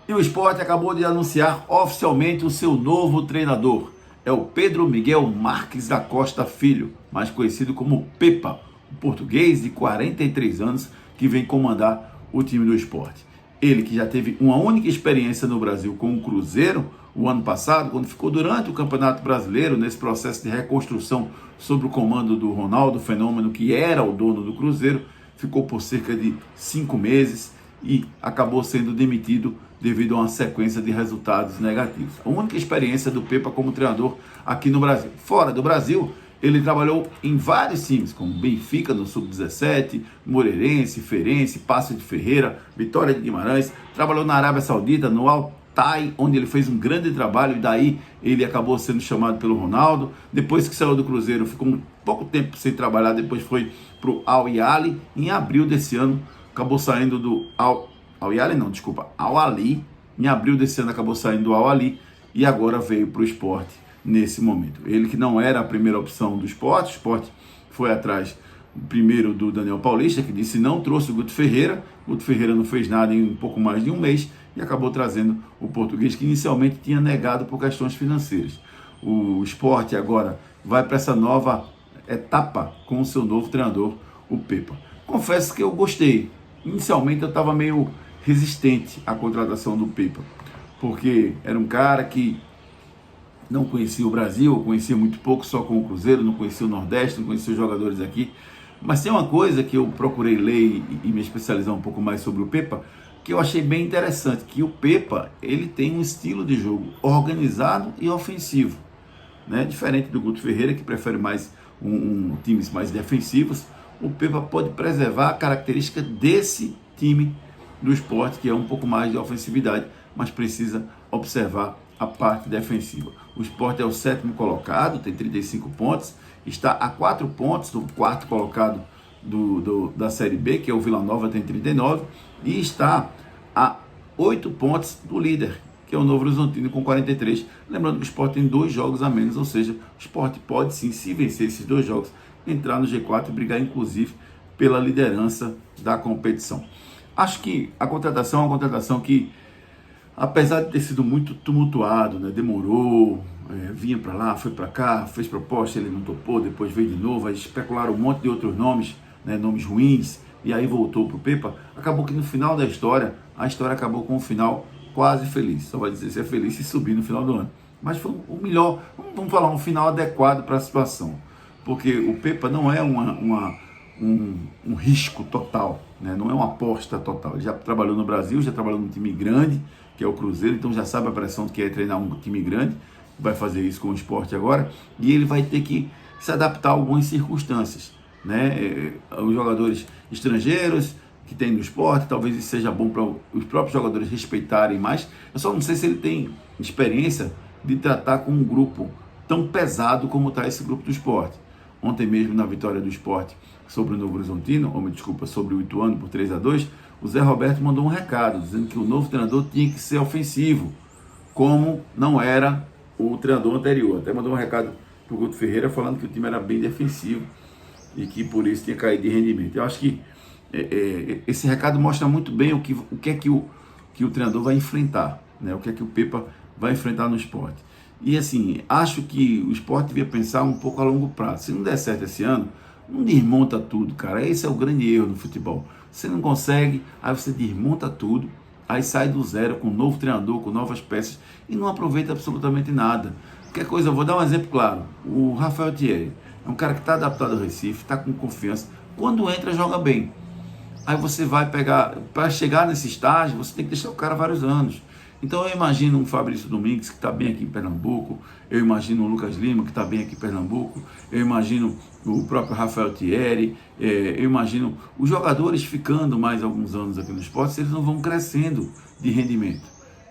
E o Sport acabou de anunciar oficialmente o seu novo treinador. É o Pedro Miguel Marques da Costa Filho, mais conhecido como Pepa, um português de 43 anos que vem comandar o time do Sport. Ele que já teve uma única experiência no Brasil com o Cruzeiro o ano passado, quando ficou durante o Campeonato Brasileiro, nesse processo de reconstrução sob o comando do Ronaldo Fenômeno, que era o dono do Cruzeiro, ficou por cerca de 5 meses e acabou sendo demitido devido a uma sequência de resultados negativos. A única experiência do Pepa como treinador aqui no Brasil. Fora do Brasil, ele trabalhou em vários times, como Benfica no Sub-17, Moreirense, Feirense, Paço de Ferreira, Vitória de Guimarães, trabalhou na Arábia Saudita, no Al-Tai, onde ele fez um grande trabalho, e daí ele acabou sendo chamado pelo Ronaldo. Depois que saiu do Cruzeiro, ficou um pouco tempo sem trabalhar, depois foi para o Al-Ahly. Em abril desse ano, acabou saindo do Al-Ahly. Em abril desse ano acabou saindo do Al-Ahly e agora veio para o Sport nesse momento. Ele que não era a primeira opção do Sport, o Sport foi atrás primeiro do Daniel Paulista, que disse não, trouxe o Guto Ferreira. O Guto Ferreira não fez nada em um pouco mais de um mês e acabou trazendo o português, que inicialmente tinha negado por questões financeiras. O Sport agora vai para essa nova etapa com o seu novo treinador, o Pepa. Confesso que eu gostei. Inicialmente eu estava meio resistente à contratação do Pepa, porque era um cara que não conhecia o Brasil, conhecia muito pouco só com o Cruzeiro, não conhecia o Nordeste, não conhecia os jogadores aqui. Mas tem uma coisa que eu procurei ler e me especializar um pouco mais sobre o Pepa, que eu achei bem interessante, que o Pepa, ele tem um estilo de jogo organizado e ofensivo, né? Diferente do Guto Ferreira, que prefere mais times mais defensivos. O Pepa pode preservar a característica desse time do Sport, que é um pouco mais de ofensividade, mas precisa observar a parte defensiva. O Sport é o 7º colocado, tem 35 pontos, está a 4 pontos do 4º colocado da Série B, que é o Vila Nova, tem 39, e está a 8 pontos do líder, que é o Novo Horizontino, com 43. Lembrando que o Sport tem 2 jogos a menos, ou seja, o Sport pode sim, se vencer esses 2 jogos, entrar no G4 e brigar inclusive pela liderança da competição. Acho que a contratação é uma contratação que, apesar de ter sido muito tumultuado, né, demorou, vinha para lá, foi para cá, fez proposta, ele não topou, depois veio de novo, aí especularam um monte de outros nomes, né, nomes ruins, e aí voltou para o Pepa. Acabou que no final da história, a história acabou com um final quase feliz. Só vai dizer se é feliz se subir no final do ano. Mas foi o melhor, vamos falar, um final adequado para a situação. Porque o Pepa não é um risco total, né? Não é uma aposta total. Ele já trabalhou no Brasil, já trabalhou num time grande, que é o Cruzeiro, então já sabe a pressão que é treinar um time grande, vai fazer isso com o Sport agora, e ele vai ter que se adaptar a algumas circunstâncias, né? Os jogadores estrangeiros que tem no Sport, talvez isso seja bom para os próprios jogadores respeitarem mais. Eu só não sei se ele tem experiência de tratar com um grupo tão pesado como está esse grupo do Sport. Ontem mesmo, na vitória do Sport sobre o Novo Horizontino, sobre o Ituano por 3-2, o Zé Roberto mandou um recado, dizendo que o novo treinador tinha que ser ofensivo, como não era o treinador anterior. Até mandou um recado para o Guto Ferreira, falando que o time era bem defensivo e que por isso tinha caído de rendimento. Eu acho que esse recado mostra muito bem o que é que o treinador vai enfrentar, né? O que é que o Pepa vai enfrentar no Sport. E assim, acho que o Sport devia pensar um pouco a longo prazo. Se não der certo esse ano, não desmonta tudo, cara. Esse é o grande erro no futebol. Você não consegue, aí você desmonta tudo, aí sai do zero com um novo treinador, com novas peças e não aproveita absolutamente nada. Qualquer coisa, eu vou dar um exemplo claro. O Rafael Thierry é um cara que está adaptado ao Recife, está com confiança. Quando entra, joga bem. Aí você vai pegar, para chegar nesse estágio, você tem que deixar o cara vários anos. Então eu imagino um Fabrício Domingues que está bem aqui em Pernambuco, eu imagino o Lucas Lima que está bem aqui em Pernambuco, eu imagino o próprio Rafael Thierry, eu imagino os jogadores ficando mais alguns anos aqui no esporte, se eles não vão crescendo de rendimento.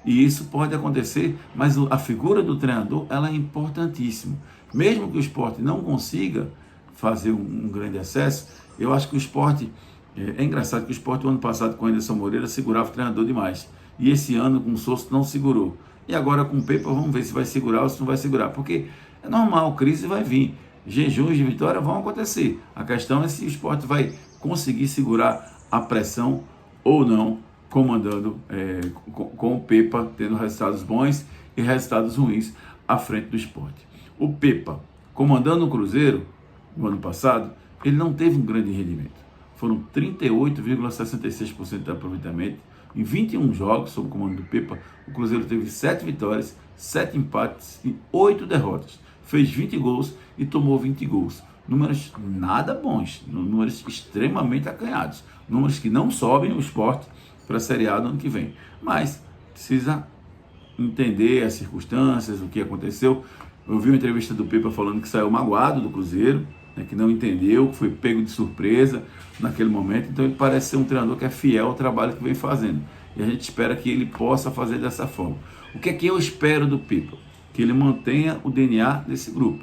E isso pode acontecer, mas a figura do treinador ela é importantíssima. Mesmo que o esporte não consiga fazer um grande acesso, eu acho que o esporte... É engraçado que o Sport, o ano passado, com o Anderson Moreira, segurava o treinador demais. E esse ano, com o Souza, não segurou. E agora, com o Pepa, vamos ver se vai segurar ou se não vai segurar. Porque é normal, crise vai vir. Jejuns de vitória vão acontecer. A questão é se o Sport vai conseguir segurar a pressão ou não comandando com o Pepa, tendo resultados bons e resultados ruins à frente do Sport. O Pepa, comandando o Cruzeiro no ano passado, ele não teve um grande rendimento. Foram 38,66% de aproveitamento. Em 21 jogos, sob o comando do Pepa, o Cruzeiro teve 7 vitórias, 7 empates e 8 derrotas. Fez 20 gols e tomou 20 gols. Números nada bons, números extremamente acanhados. Números que não sobem o Sport para a Série A do ano que vem. Mas precisa entender as circunstâncias, o que aconteceu. Eu vi uma entrevista do Pepa falando que saiu magoado do Cruzeiro, que não entendeu, que foi pego de surpresa naquele momento. Então ele parece ser um treinador que é fiel ao trabalho que vem fazendo. E a gente espera que ele possa fazer dessa forma. O que é que eu espero do Pepa? Que ele mantenha o DNA desse grupo.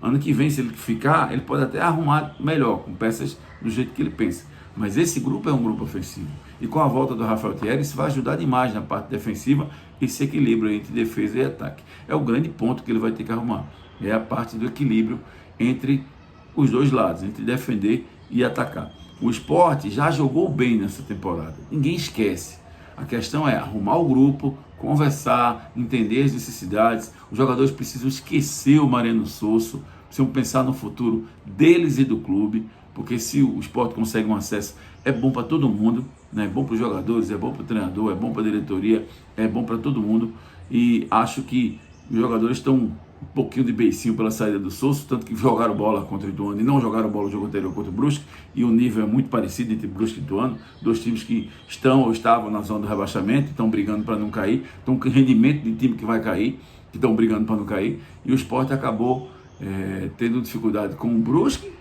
Ano que vem, se ele ficar, ele pode até arrumar melhor, com peças do jeito que ele pensa. Mas esse grupo é um grupo ofensivo. E com a volta do Rafael Thierry, isso vai ajudar demais na parte defensiva, esse equilíbrio entre defesa e ataque. É o grande ponto que ele vai ter que arrumar. É a parte do equilíbrio entre os dois lados, entre defender e atacar. O Sport já jogou bem nessa temporada. Ninguém esquece. A questão é arrumar o grupo, conversar, entender as necessidades. Os jogadores precisam esquecer o Mariano Sosso, precisam pensar no futuro deles e do clube, porque se o Sport consegue um acesso, é bom para todo mundo, né? É bom para os jogadores, é bom para o treinador, é bom para a diretoria, é bom para todo mundo. E acho que os jogadores estão um pouquinho de beicinho pela saída do Sosso, tanto que jogaram bola contra o Ituano e não jogaram bola no jogo anterior contra o Brusque, e o nível é muito parecido entre Brusque e Ituano, dois times que estão ou estavam na zona do rebaixamento, estão brigando para não cair, estão com rendimento de time que vai cair, que estão brigando para não cair, e o Sport acabou tendo dificuldade com o Brusque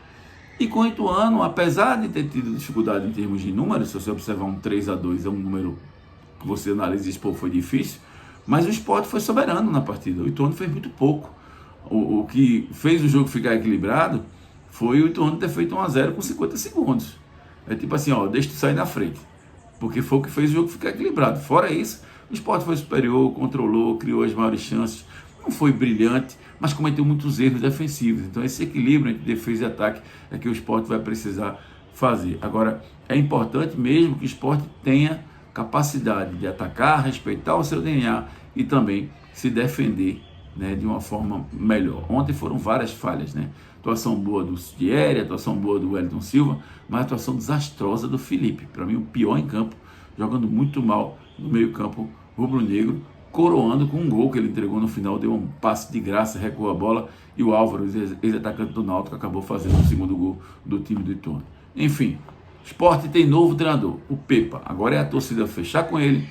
e com o Ituano, apesar de ter tido dificuldade em termos de números. Se você observar um 3-2 é um número que você analisa e diz, pô, foi difícil, mas o Sport foi soberano na partida. O Ituano fez muito pouco. O que fez o jogo ficar equilibrado foi o Ituano ter feito 1-0 com 50 segundos. É tipo assim, ó, deixa tu sair na frente, porque foi o que fez o jogo ficar equilibrado. Fora isso, o Sport foi superior, controlou, criou as maiores chances. Não foi brilhante, mas cometeu muitos erros defensivos. Então esse equilíbrio entre defesa e ataque é que o Sport vai precisar fazer. Agora, é importante mesmo que o Sport tenha capacidade de atacar, respeitar o seu DNA e também se defender, né, de uma forma melhor. Ontem foram várias falhas, né? Atuação boa do Thierry, atuação boa do Wellington Silva, mas atuação desastrosa do Felipe. Para mim, o pior em campo, jogando muito mal no meio-campo rubro-negro, coroando com um gol que ele entregou no final, deu um passe de graça, recuou a bola, e o Álvaro, ex-atacante do Náutico, acabou fazendo o segundo gol do time do Ituano. Enfim, Sport tem novo treinador, o Pepa. Agora é a torcida fechar com ele,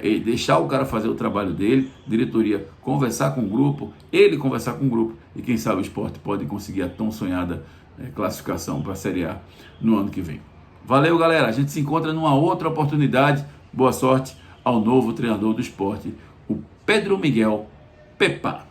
e deixar o cara fazer o trabalho dele, diretoria conversar com o grupo, ele conversar com o grupo, e quem sabe o Sport pode conseguir a tão sonhada classificação para a Série A no ano que vem. Valeu, galera, a gente se encontra numa outra oportunidade. Boa sorte ao novo treinador do Sport, o Pedro Miguel Pepa.